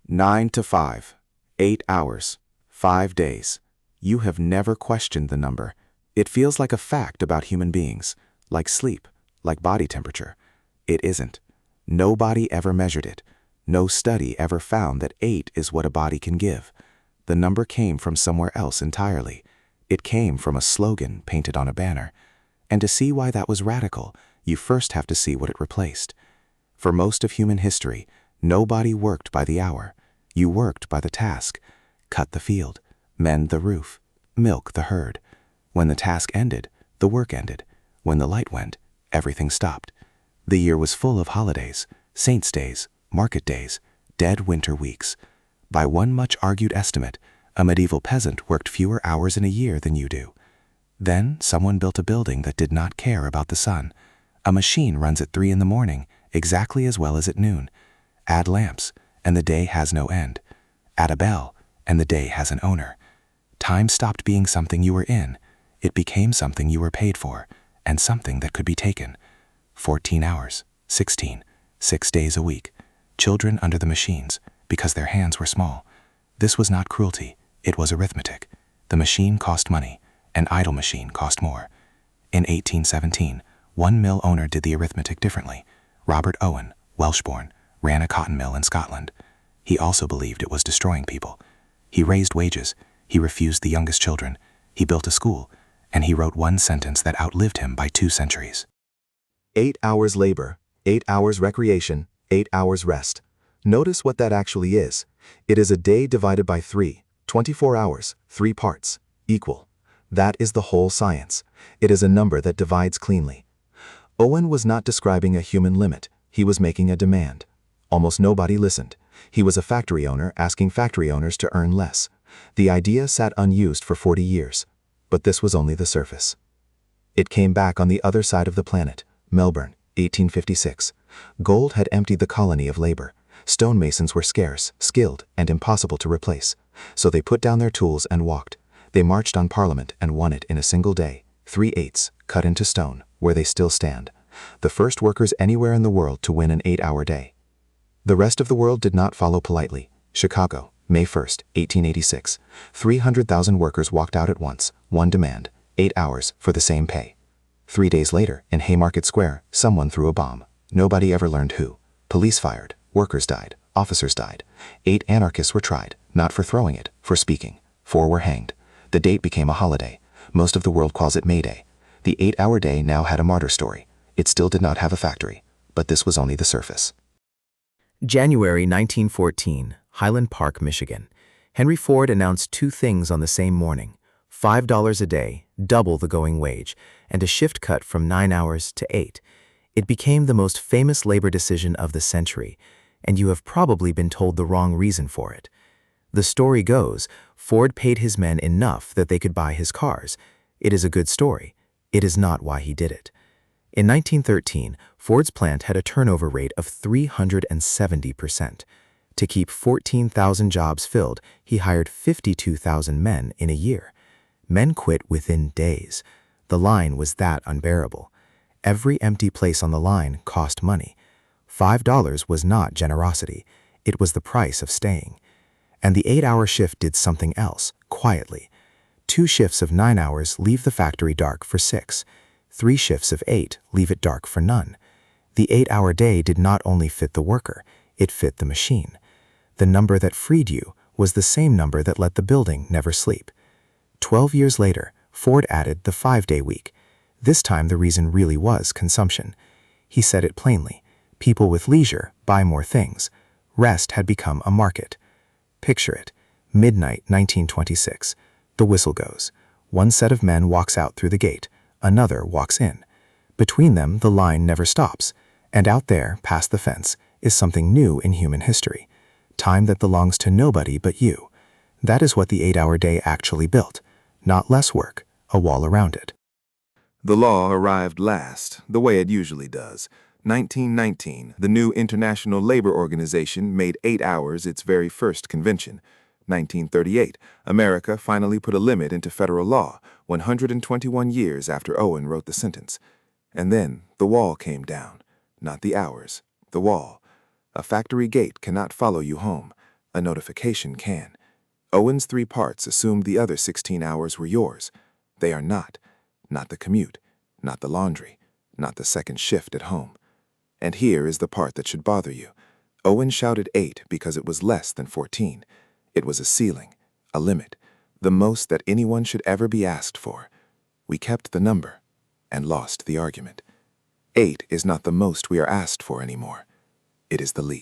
9 to 5, 8 hours, 5 days. You have never questioned the number. It feels like a fact about human beings, like sleep, like body temperature. It isn't. Nobody ever measured it. No study ever found that 8 is what a body can give. The number came from somewhere else entirely. It came from a slogan painted on a banner. And to see why that was radical, you first have to see what it replaced. For most of human history, nobody worked by the hour. You worked by the task. Cut the field, mend the roof, milk the herd. When the task ended, the work ended. When the light went, everything stopped. The year was full of holidays, saints' days, market days, dead winter weeks. By one much-argued estimate, a medieval peasant worked fewer hours in a year than you do. Then someone built a building that did not care about the sun. A machine runs at 3 in the morning, exactly as well as at noon. Add lamps, and the day has no end. Add a bell, and the day has an owner. Time stopped being something you were in. It became something you were paid for, and something that could be taken. 14 hours, 16, 6 days a week. Children under the machines, because their hands were small. This was not cruelty, it was arithmetic. The machine cost money, an idle machine cost more. In 1817, one mill owner did the arithmetic differently. Robert Owen, Welsh-born, ran a cotton mill in Scotland. He also believed it was destroying people. He raised wages, he refused the youngest children, he built a school, and he wrote one sentence that outlived him by 2 centuries. 8 hours labor, 8 hours recreation, 8 hours rest. Notice what that actually is. It is a day divided by 3, 24 hours, 3 parts, equal. That is the whole science. It is a number that divides cleanly. Owen was not describing a human limit, he was making a demand. Almost nobody listened. He was a factory owner asking factory owners to earn less. The idea sat unused for 40 years. But this was only the surface. It came back on the other side of the planet. Melbourne, 1856. Gold had emptied the colony of labor. Stonemasons were scarce, skilled, and impossible to replace. So they put down their tools and walked. They marched on Parliament and won it in a single day. 3/8, cut into stone, where they still stand. The first workers anywhere in the world to win an 8-hour day. The rest of the world did not follow politely. Chicago, May 1st, 1886. 300,000 workers walked out at once. One demand, 8 hours for the same pay. 3 days later, in Haymarket Square, someone threw a bomb. Nobody ever learned who. Police fired. Workers died. Officers died. 8 anarchists were tried, not for throwing it, for speaking. 4 were hanged. The date became a holiday. Most of the world calls it May Day. The 8-hour day now had a martyr story. It still did not have a factory, but this was only the surface. January 1914, Highland Park, Michigan. Henry Ford announced 2 things on the same morning: $5 a day, double the going wage, and a shift cut from 9 hours to 8. It became the most famous labor decision of the century, and you have probably been told the wrong reason for it. The story goes, Ford paid his men enough that they could buy his cars. It is a good story. It is not why he did it. In 1913, Ford's plant had a turnover rate of 370%. To keep 14,000 jobs filled, he hired 52,000 men in a year. Men quit within days. The line was that unbearable. Every empty place on the line cost money. $5 was not generosity. It was the price of staying. And the 8-hour shift did something else, quietly. 2 shifts of 9 hours leave the factory dark for 6. 3 shifts of 8 leave it dark for none. The 8-hour day did not only fit the worker, it fit the machine. The number that freed you was the same number that let the building never sleep. 12 years later, Ford added the 5-day week. This time the reason really was consumption. He said it plainly. People with leisure buy more things. Rest had become a market. Picture it. Midnight, 1926. The whistle goes. One set of men walks out through the gate. Another walks in. Between them, the line never stops. And out there, past the fence, is something new in human history. Time that belongs to nobody but you. That is what the 8-hour day actually built. Not less work, a wall around it. The law arrived last, the way it usually does. 1919, the new International Labor Organization made 8 hours its very first convention. 1938, America finally put a limit into federal law, 121 years after Owen wrote the sentence. And then the wall came down. Not the hours, the wall. A factory gate cannot follow you home. A notification can. Owen's 3 parts assumed the other 16 hours were yours. They are not. Not the commute, not the laundry, not the second shift at home. And here is the part that should bother you. Owen shouted 8 because it was less than 14. It was a ceiling, a limit, the most that anyone should ever be asked for. We kept the number and lost the argument. 8 is not the most we are asked for anymore. It is the least.